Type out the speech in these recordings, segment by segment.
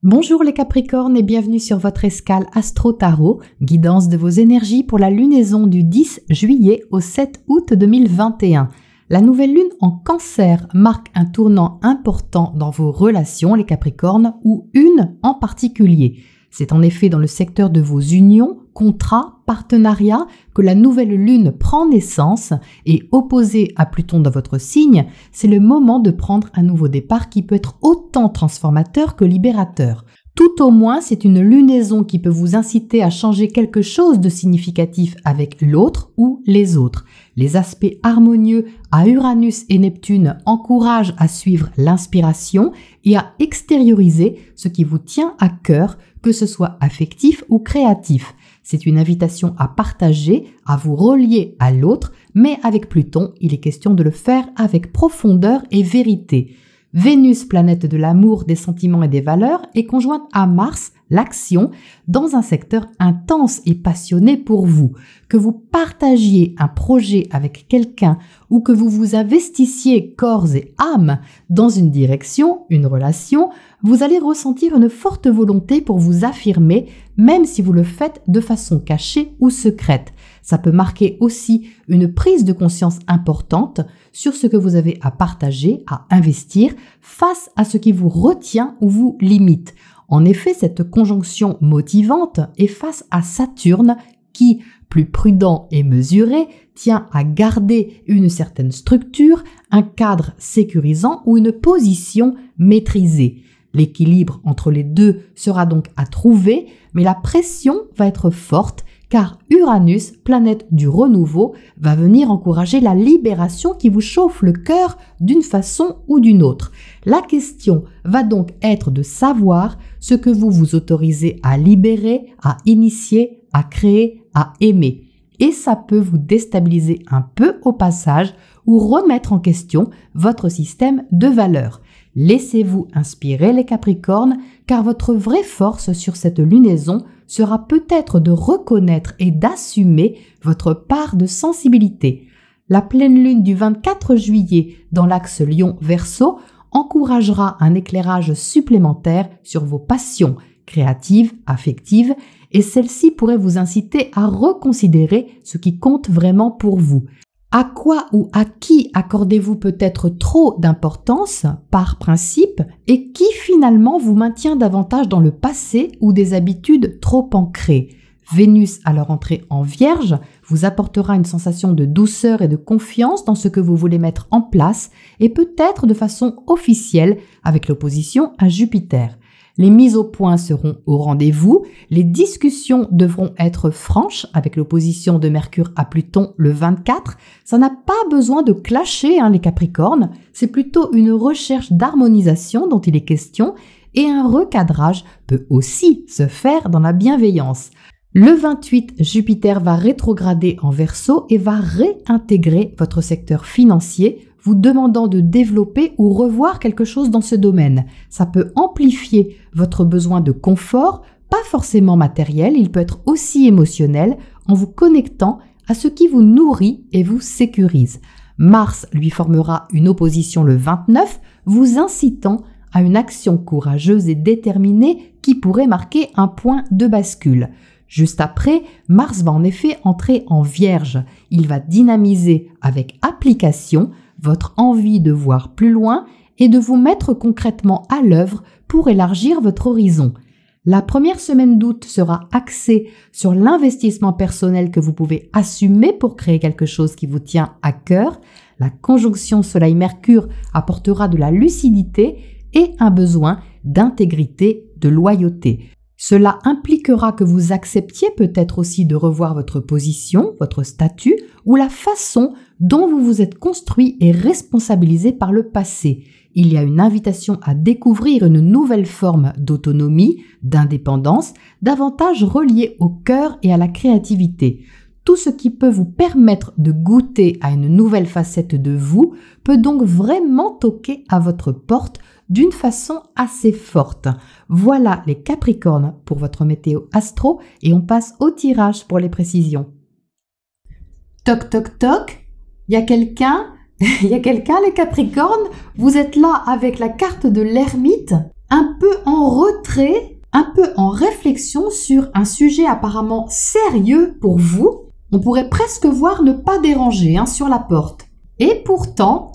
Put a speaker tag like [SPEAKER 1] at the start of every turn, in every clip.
[SPEAKER 1] Bonjour les Capricornes et bienvenue sur votre escale Astro Tarot, guidance de vos énergies pour la lunaison du 10 juillet au 7 août 2021. La nouvelle lune en Cancer marque un tournant important dans vos relations les Capricornes ou une en particulier. C'est en effet dans le secteur de vos unions, contrats, partenariats que la nouvelle lune prend naissance et opposée à Pluton dans votre signe, c'est le moment de prendre un nouveau départ qui peut être autant transformateur que libérateur. Tout au moins, c'est une lunaison qui peut vous inciter à changer quelque chose de significatif avec l'autre ou les autres. Les aspects harmonieux à Uranus et Neptune encouragent à suivre l'inspiration et à extérioriser ce qui vous tient à cœur, que ce soit affectif ou créatif. C'est une invitation à partager, à vous relier à l'autre, mais avec Pluton, il est question de le faire avec profondeur et vérité. Vénus, planète de l'amour, des sentiments et des valeurs, est conjointe à Mars, l'action, dans un secteur intense et passionné pour vous. Que vous partagiez un projet avec quelqu'un ou que vous vous investissiez corps et âme dans une direction, une relation, vous allez ressentir une forte volonté pour vous affirmer, même si vous le faites de façon cachée ou secrète. Ça peut marquer aussi une prise de conscience importante sur ce que vous avez à partager, à investir, face à ce qui vous retient ou vous limite. En effet, cette conjonction motivante est face à Saturne qui, plus prudent et mesuré, tient à garder une certaine structure, un cadre sécurisant ou une position maîtrisée. L'équilibre entre les deux sera donc à trouver, mais la pression va être forte car Uranus, planète du renouveau, va venir encourager la libération qui vous chauffe le cœur d'une façon ou d'une autre. La question va donc être de savoir ce que vous vous autorisez à libérer, à initier, à créer, à aimer. Et ça peut vous déstabiliser un peu au passage ou remettre en question votre système de valeurs. Laissez-vous inspirer les Capricornes, car votre vraie force sur cette lunaison sera peut-être de reconnaître et d'assumer votre part de sensibilité. La pleine lune du 24 juillet dans l'axe Lion-Verseau encouragera un éclairage supplémentaire sur vos passions créatives, affectives, et celle-ci pourrait vous inciter à reconsidérer ce qui compte vraiment pour vous. À quoi ou à qui accordez-vous peut-être trop d'importance par principe et qui finalement vous maintient davantage dans le passé ou des habitudes trop ancrées? Vénus à leur entrée en Vierge vous apportera une sensation de douceur et de confiance dans ce que vous voulez mettre en place et peut-être de façon officielle avec l'opposition à Jupiter. Les mises au point seront au rendez-vous, les discussions devront être franches avec l'opposition de Mercure à Pluton le 24. Ça n'a pas besoin de clasher les Capricornes, c'est plutôt une recherche d'harmonisation dont il est question et un recadrage peut aussi se faire dans la bienveillance. Le 28, Jupiter va rétrograder en Verseau et va réintégrer votre secteur financier, vous demandant de développer ou revoir quelque chose dans ce domaine. Ça peut amplifier votre besoin de confort, pas forcément matériel, il peut être aussi émotionnel, en vous connectant à ce qui vous nourrit et vous sécurise. Mars lui formera une opposition le 29, vous incitant à une action courageuse et déterminée qui pourrait marquer un point de bascule. Juste après, Mars va en effet entrer en Vierge. Il va dynamiser avec application votre envie de voir plus loin et de vous mettre concrètement à l'œuvre pour élargir votre horizon. La première semaine d'août sera axée sur l'investissement personnel que vous pouvez assumer pour créer quelque chose qui vous tient à cœur. La conjonction Soleil-Mercure apportera de la lucidité et un besoin d'intégrité, de loyauté. Cela impliquera que vous acceptiez peut-être aussi de revoir votre position, votre statut ou la façon dont vous vous êtes construit et responsabilisé par le passé. Il y a une invitation à découvrir une nouvelle forme d'autonomie, d'indépendance, davantage reliée au cœur et à la créativité. Tout ce qui peut vous permettre de goûter à une nouvelle facette de vous peut donc vraiment toquer à votre porte d'une façon assez forte. Voilà les Capricornes pour votre météo astro et on passe au tirage pour les précisions. Toc toc toc, il y a quelqu'un? Il y a quelqu'un les Capricornes? Vous êtes là avec la carte de l'ermite, un peu en retrait, un peu en réflexion sur un sujet apparemment sérieux pour vous. On pourrait presque voir ne pas déranger sur la porte. Et pourtant,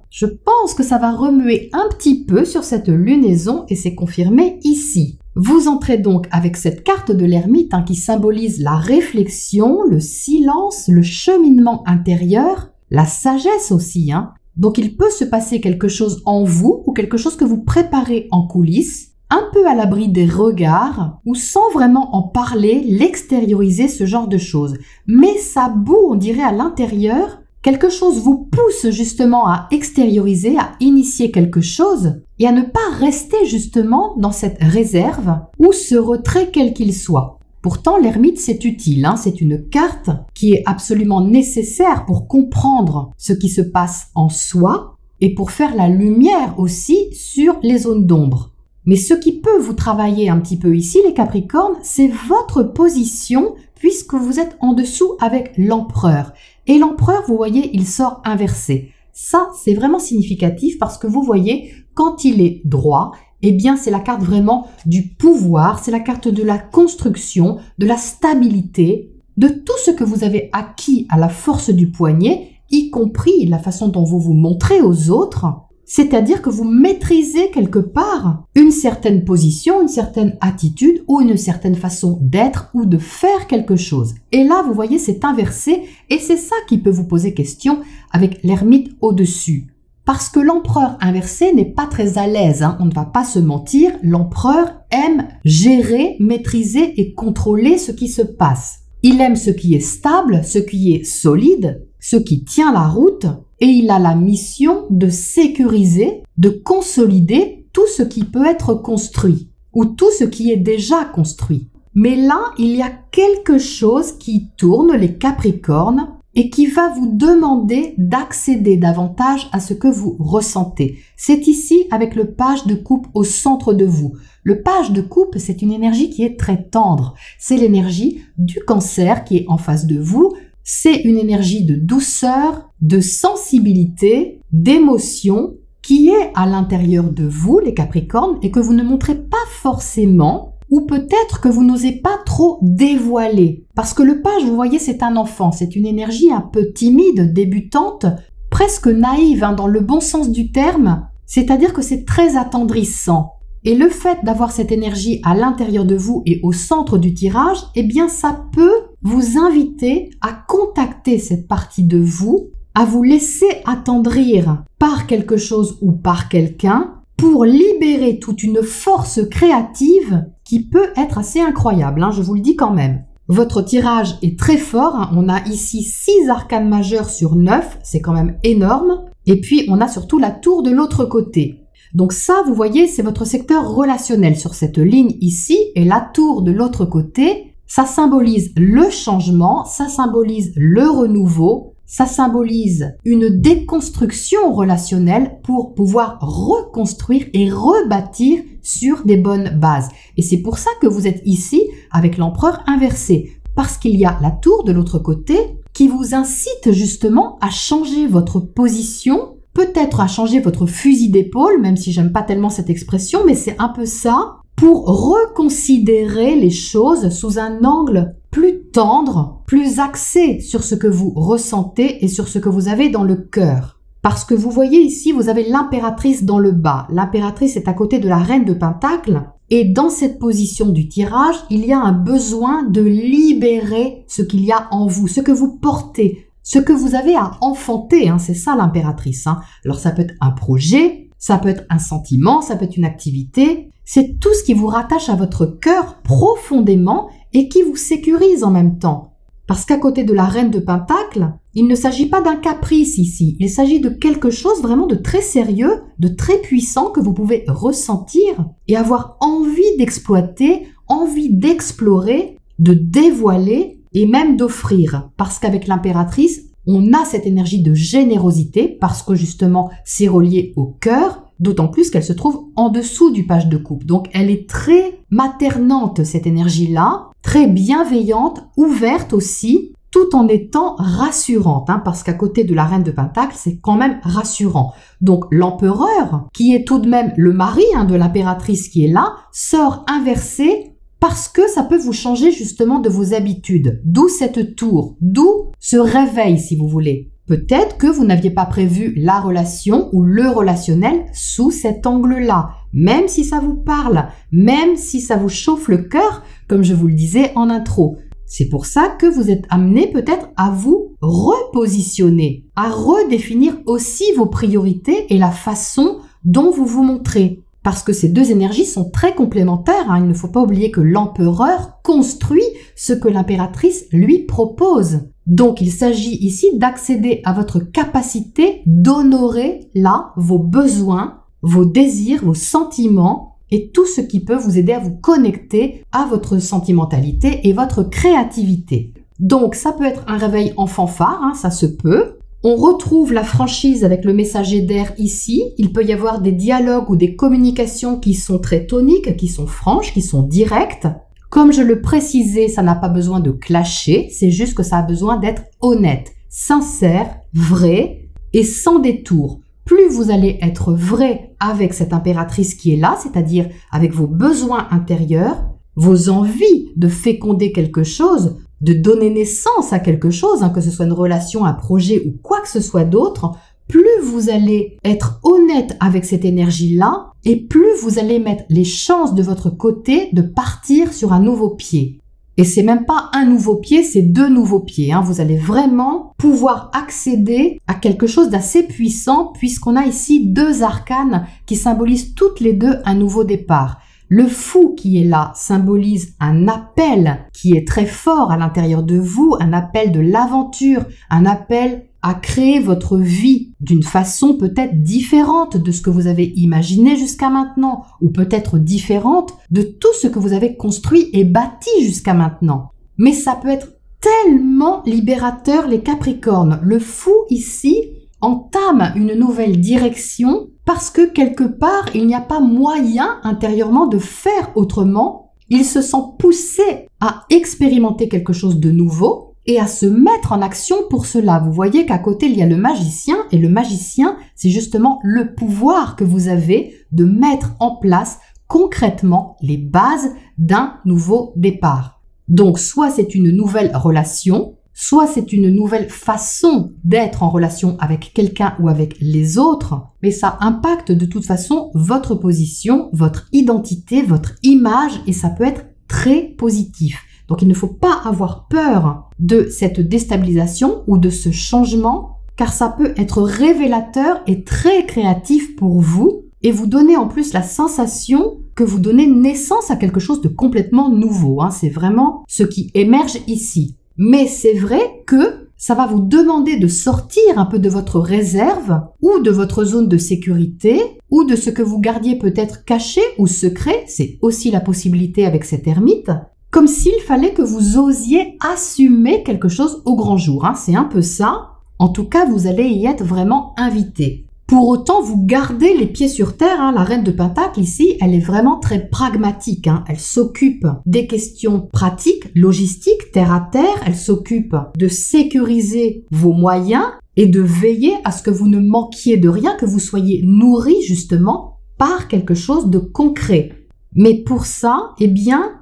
[SPEAKER 1] je pense que ça va remuer un petit peu sur cette lunaison et c'est confirmé ici. Vous entrez donc avec cette carte de l'ermite qui symbolise la réflexion, le silence, le cheminement intérieur, la sagesse aussi. Donc il peut se passer quelque chose en vous ou quelque chose que vous préparez en coulisses, un peu à l'abri des regards ou sans vraiment en parler, l'extérioriser, ce genre de choses. Mais ça bout, on dirait, à l'intérieur. Quelque chose vous pousse justement à extérioriser, à initier quelque chose et à ne pas rester justement dans cette réserve ou ce retrait quel qu'il soit. Pourtant, l'ermite, c'est utile, c'est une carte qui est absolument nécessaire pour comprendre ce qui se passe en soi et pour faire la lumière aussi sur les zones d'ombre. Mais ce qui peut vous travailler un petit peu ici, les Capricornes, c'est votre position puisque vous êtes en dessous avec l'empereur. Et l'empereur, vous voyez, il sort inversé. Ça, c'est vraiment significatif parce que vous voyez, quand il est droit, eh bien, c'est la carte vraiment du pouvoir, c'est la carte de la construction, de la stabilité, de tout ce que vous avez acquis à la force du poignet, y compris la façon dont vous vous montrez aux autres. C'est-à-dire que vous maîtrisez quelque part une certaine position, une certaine attitude ou une certaine façon d'être ou de faire quelque chose. Et là, vous voyez, c'est inversé et c'est ça qui peut vous poser question avec l'ermite au-dessus. Parce que l'empereur inversé n'est pas très à l'aise, on ne va pas se mentir, l'empereur aime gérer, maîtriser et contrôler ce qui se passe. Il aime ce qui est stable, ce qui est solide, ce qui tient la route, et il a la mission de sécuriser, de consolider tout ce qui peut être construit, ou tout ce qui est déjà construit. Mais là, il y a quelque chose qui tourne, les Capricornes, et qui va vous demander d'accéder davantage à ce que vous ressentez. C'est ici avec le page de coupe au centre de vous. Le page de coupe, c'est une énergie qui est très tendre. C'est l'énergie du Cancer qui est en face de vous. C'est une énergie de douceur, de sensibilité, d'émotion qui est à l'intérieur de vous, les Capricornes, et que vous ne montrez pas forcément, ou peut-être que vous n'osez pas trop dévoiler. Parce que le page, vous voyez, c'est un enfant, c'est une énergie un peu timide, débutante, presque naïve dans le bon sens du terme, c'est-à-dire que c'est très attendrissant. Et le fait d'avoir cette énergie à l'intérieur de vous et au centre du tirage, eh bien ça peut vous inviter à contacter cette partie de vous, à vous laisser attendrir par quelque chose ou par quelqu'un pour libérer toute une force créative qui peut être assez incroyable, je vous le dis quand même. Votre tirage est très fort, on a ici 6 arcanes majeures sur 9, c'est quand même énorme. Et puis on a surtout la tour de l'autre côté. Donc ça, vous voyez, c'est votre secteur relationnel sur cette ligne ici, et la tour de l'autre côté, ça symbolise le changement, ça symbolise le renouveau, ça symbolise une déconstruction relationnelle pour pouvoir reconstruire et rebâtir sur des bonnes bases. Et c'est pour ça que vous êtes ici avec l'empereur inversé, parce qu'il y a la tour de l'autre côté qui vous incite justement à changer votre position, peut-être à changer votre fusil d'épaule, même si j'aime pas tellement cette expression, mais c'est un peu ça, pour reconsidérer les choses sous un angle plus tendre, plus axé sur ce que vous ressentez et sur ce que vous avez dans le cœur. Parce que vous voyez ici, vous avez l'impératrice dans le bas. L'impératrice est à côté de la reine de Pentacles. Et dans cette position du tirage, il y a un besoin de libérer ce qu'il y a en vous, ce que vous portez, ce que vous avez à enfanter, c'est ça l'impératrice. Alors ça peut être un projet, ça peut être un sentiment, ça peut être une activité. C'est tout ce qui vous rattache à votre cœur profondément et qui vous sécurise en même temps. Parce qu'à côté de la reine de Pentacles, il ne s'agit pas d'un caprice ici. Il s'agit de quelque chose vraiment de très sérieux, de très puissant que vous pouvez ressentir et avoir envie d'exploiter, envie d'explorer, de dévoiler et même d'offrir. Parce qu'avec l'impératrice, on a cette énergie de générosité parce que justement c'est relié au cœur, d'autant plus qu'elle se trouve en dessous du page de coupe. Donc elle est très maternante cette énergie-là, très bienveillante, ouverte aussi, tout en étant rassurante, parce qu'à côté de la reine de Pentacle, c'est quand même rassurant. Donc l'empereur, qui est tout de même le mari de l'impératrice qui est là, sort inversé parce que ça peut vous changer justement de vos habitudes. D'où cette tour, d'où ce réveil si vous voulez. Peut-être que vous n'aviez pas prévu la relation ou le relationnel sous cet angle-là, même si ça vous parle, même si ça vous chauffe le cœur, comme je vous le disais en intro. C'est pour ça que vous êtes amené peut-être à vous repositionner, à redéfinir aussi vos priorités et la façon dont vous vous montrez. Parce que ces deux énergies sont très complémentaires. Il ne faut pas oublier que l'empereur construit ce que l'impératrice lui propose. Donc il s'agit ici d'accéder à votre capacité d'honorer là vos besoins, vos désirs, vos sentiments, et tout ce qui peut vous aider à vous connecter à votre sentimentalité et votre créativité. Donc ça peut être un réveil en fanfare, ça se peut. On retrouve la franchise avec le messager d'air ici. Il peut y avoir des dialogues ou des communications qui sont très toniques, qui sont franches, qui sont directes. Comme je le précisais, ça n'a pas besoin de clasher, c'est juste que ça a besoin d'être honnête, sincère, vrai et sans détour. Plus vous allez être vrai avec cette impératrice qui est là, c'est-à-dire avec vos besoins intérieurs, vos envies de féconder quelque chose, de donner naissance à quelque chose, que ce soit une relation, un projet ou quoi que ce soit d'autre, plus vous allez être honnête avec cette énergie-là et plus vous allez mettre les chances de votre côté de partir sur un nouveau pied. Et c'est même pas un nouveau pied, c'est deux nouveaux pieds. Vous allez vraiment pouvoir accéder à quelque chose d'assez puissant puisqu'on a ici deux arcanes qui symbolisent toutes les deux un nouveau départ. Le fou qui est là symbolise un appel qui est très fort à l'intérieur de vous, un appel de l'aventure, un appel à créer votre vie d'une façon peut-être différente de ce que vous avez imaginé jusqu'à maintenant, ou peut-être différente de tout ce que vous avez construit et bâti jusqu'à maintenant. Mais ça peut être tellement libérateur, les Capricornes. Le fou ici entame une nouvelle direction parce que quelque part, il n'y a pas moyen intérieurement de faire autrement. Il se sent poussé à expérimenter quelque chose de nouveau et à se mettre en action pour cela. Vous voyez qu'à côté, il y a le magicien, et le magicien, c'est justement le pouvoir que vous avez de mettre en place concrètement les bases d'un nouveau départ. Donc, soit c'est une nouvelle relation, soit c'est une nouvelle façon d'être en relation avec quelqu'un ou avec les autres, mais ça impacte de toute façon votre position, votre identité, votre image, et ça peut être très positif. Donc il ne faut pas avoir peur de cette déstabilisation ou de ce changement, car ça peut être révélateur et très créatif pour vous, et vous donner en plus la sensation que vous donnez naissance à quelque chose de complètement nouveau. C'est vraiment ce qui émerge ici. Mais c'est vrai que ça va vous demander de sortir un peu de votre réserve ou de votre zone de sécurité ou de ce que vous gardiez peut-être caché ou secret, c'est aussi la possibilité avec cette ermite, comme s'il fallait que vous osiez assumer quelque chose au grand jour. C'est un peu ça. En tout cas, vous allez y être vraiment invité. Pour autant, vous gardez les pieds sur terre. La reine de Pentacle, ici, elle est vraiment très pragmatique. Elle s'occupe des questions pratiques, logistiques, terre à terre. Elle s'occupe de sécuriser vos moyens et de veiller à ce que vous ne manquiez de rien, que vous soyez nourri justement par quelque chose de concret. Mais pour ça,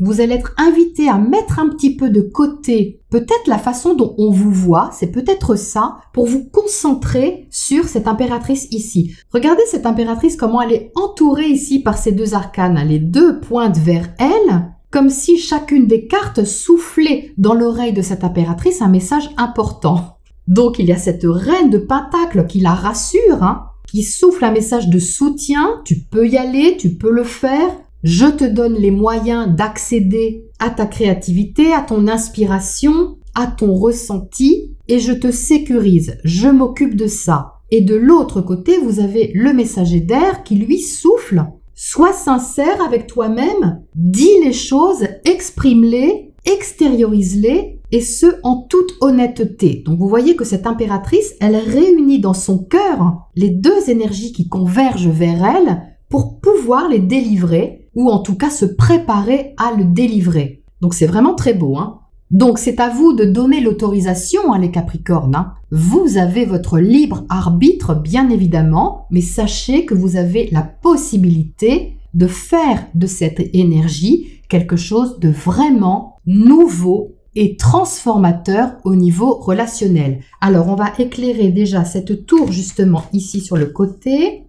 [SPEAKER 1] vous allez être invité à mettre un petit peu de côté peut-être la façon dont on vous voit, c'est peut-être ça, pour vous concentrer sur cette impératrice ici. Regardez cette impératrice, comment elle est entourée ici par ces deux arcanes. Les deux pointent vers elle, comme si chacune des cartes soufflait dans l'oreille de cette impératrice un message important. Donc il y a cette reine de Pentacle qui la rassure, qui souffle un message de soutien. Tu peux y aller, tu peux le faire. Je te donne les moyens d'accéder à ta créativité, à ton inspiration, à ton ressenti et je te sécurise. Je m'occupe de ça. Et de l'autre côté, vous avez le messager d'air qui lui souffle. Sois sincère avec toi-même, dis les choses, exprime-les, extériorise-les et ce en toute honnêteté. Donc vous voyez que cette impératrice, elle réunit dans son cœur les deux énergies qui convergent vers elle pour pouvoir les délivrer ou en tout cas se préparer à le délivrer. Donc c'est vraiment très beau. Donc c'est à vous de donner l'autorisation, les Capricornes. Vous avez votre libre arbitre, bien évidemment, mais sachez que vous avez la possibilité de faire de cette énergie quelque chose de vraiment nouveau et transformateur au niveau relationnel. Alors on va éclairer déjà cette tour justement ici sur le côté.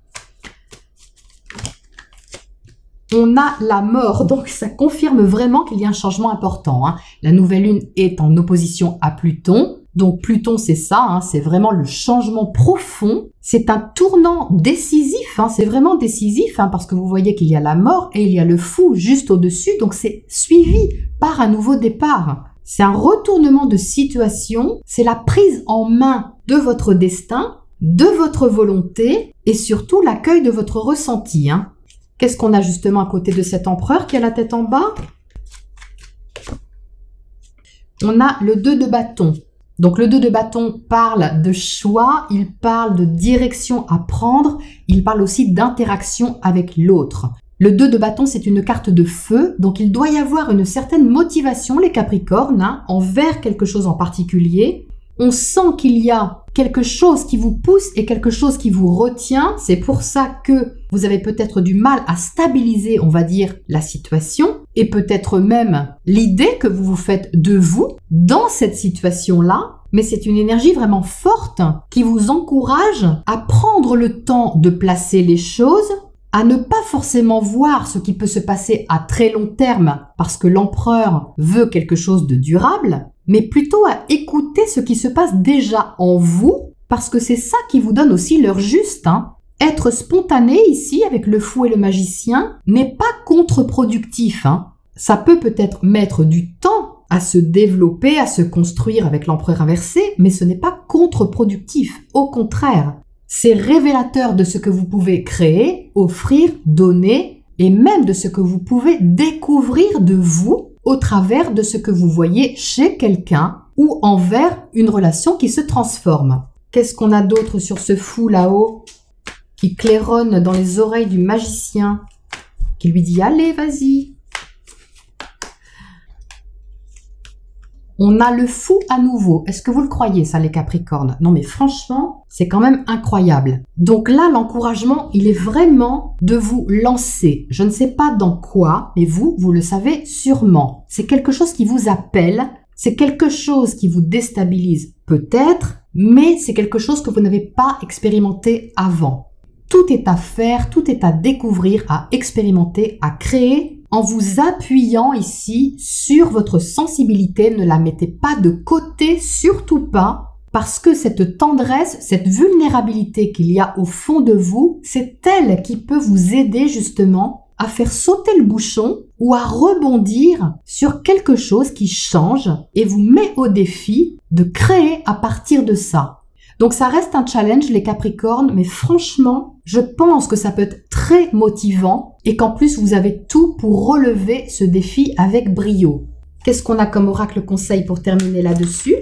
[SPEAKER 1] On a la mort, donc ça confirme vraiment qu'il y a un changement important. La nouvelle lune est en opposition à Pluton. Donc Pluton, c'est ça, c'est vraiment le changement profond. C'est un tournant décisif, c'est vraiment décisif, parce que vous voyez qu'il y a la mort et il y a le fou juste au-dessus. Donc c'est suivi par un nouveau départ. C'est un retournement de situation, c'est la prise en main de votre destin, de votre volonté et surtout l'accueil de votre ressenti. Qu'est-ce qu'on a justement à côté de cet empereur qui a la tête en bas? On a le 2 de bâton. Donc le 2 de bâton parle de choix, il parle de direction à prendre, il parle aussi d'interaction avec l'autre. Le 2 de bâton, c'est une carte de feu, donc il doit y avoir une certaine motivation, les Capricornes, envers quelque chose en particulier. On sent qu'il y a quelque chose qui vous pousse et quelque chose qui vous retient. C'est pour ça que vous avez peut-être du mal à stabiliser, on va dire, la situation et peut-être même l'idée que vous vous faites de vous dans cette situation-là. Mais c'est une énergie vraiment forte qui vous encourage à prendre le temps de placer les choses, à ne pas forcément voir ce qui peut se passer à très long terme parce que l'empereur veut quelque chose de durable, mais plutôt à écouter ce qui se passe déjà en vous, parce que c'est ça qui vous donne aussi l'heure juste. Être spontané ici avec le fou et le magicien n'est pas contre-productif. Ça peut peut-être mettre du temps à se développer, à se construire avec l'empereur inversé, mais ce n'est pas contre-productif. Au contraire, c'est révélateur de ce que vous pouvez créer, offrir, donner, et même de ce que vous pouvez découvrir de vous au travers de ce que vous voyez chez quelqu'un ou envers une relation qui se transforme. Qu'est-ce qu'on a d'autre sur ce fou là-haut qui claironne dans les oreilles du magicien, qui lui dit « Allez, vas-y ». On a le fou à nouveau. Est-ce que vous le croyez, ça, les Capricornes? Non, mais franchement, c'est quand même incroyable. Donc là, l'encouragement, il est vraiment de vous lancer. Je ne sais pas dans quoi, mais vous le savez sûrement. C'est quelque chose qui vous appelle, c'est quelque chose qui vous déstabilise peut-être, mais c'est quelque chose que vous n'avez pas expérimenté avant. Tout est à faire, tout est à découvrir, à expérimenter, à créer, en vous appuyant ici sur votre sensibilité. Ne la mettez pas de côté, surtout pas, parce que cette tendresse, cette vulnérabilité qu'il y a au fond de vous, c'est elle qui peut vous aider justement à faire sauter le bouchon ou à rebondir sur quelque chose qui change et vous met au défi de créer à partir de ça. Donc ça reste un challenge, les Capricornes, mais franchement, je pense que ça peut être très motivant et qu'en plus vous avez tout pour relever ce défi avec brio. Qu'est-ce qu'on a comme oracle conseil pour terminer là-dessus?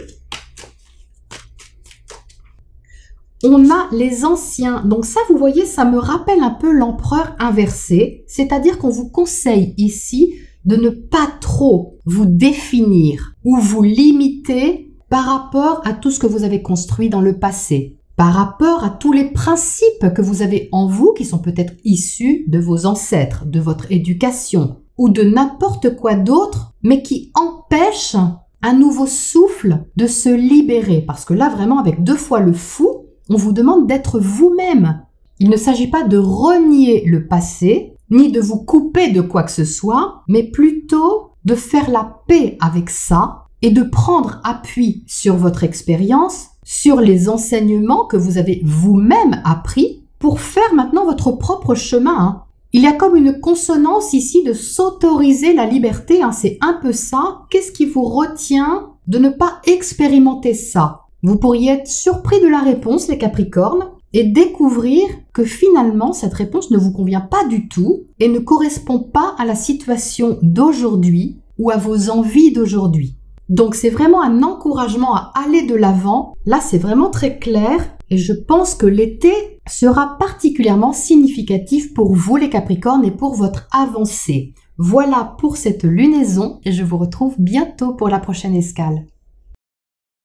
[SPEAKER 1] On a les anciens. Donc ça, vous voyez, ça me rappelle un peu l'empereur inversé, c'est-à-dire qu'on vous conseille ici de ne pas trop vous définir ou vous limiter par rapport à tout ce que vous avez construit dans le passé, par rapport à tous les principes que vous avez en vous qui sont peut-être issus de vos ancêtres, de votre éducation ou de n'importe quoi d'autre, mais qui empêchent un nouveau souffle de se libérer. Parce que là, vraiment, avec 2 fois le fou, on vous demande d'être vous-même. Il ne s'agit pas de renier le passé, ni de vous couper de quoi que ce soit, mais plutôt de faire la paix avec ça, et de prendre appui sur votre expérience, sur les enseignements que vous avez vous-même appris pour faire maintenant votre propre chemin. Il y a comme une consonance ici de s'autoriser la liberté, c'est un peu ça. Qu'est-ce qui vous retient de ne pas expérimenter ça? Vous pourriez être surpris de la réponse, les Capricornes, et découvrir que finalement cette réponse ne vous convient pas du tout et ne correspond pas à la situation d'aujourd'hui ou à vos envies d'aujourd'hui. Donc c'est vraiment un encouragement à aller de l'avant. Là, c'est vraiment très clair et je pense que l'été sera particulièrement significatif pour vous les Capricornes et pour votre avancée. Voilà pour cette lunaison et je vous retrouve bientôt pour la prochaine escale.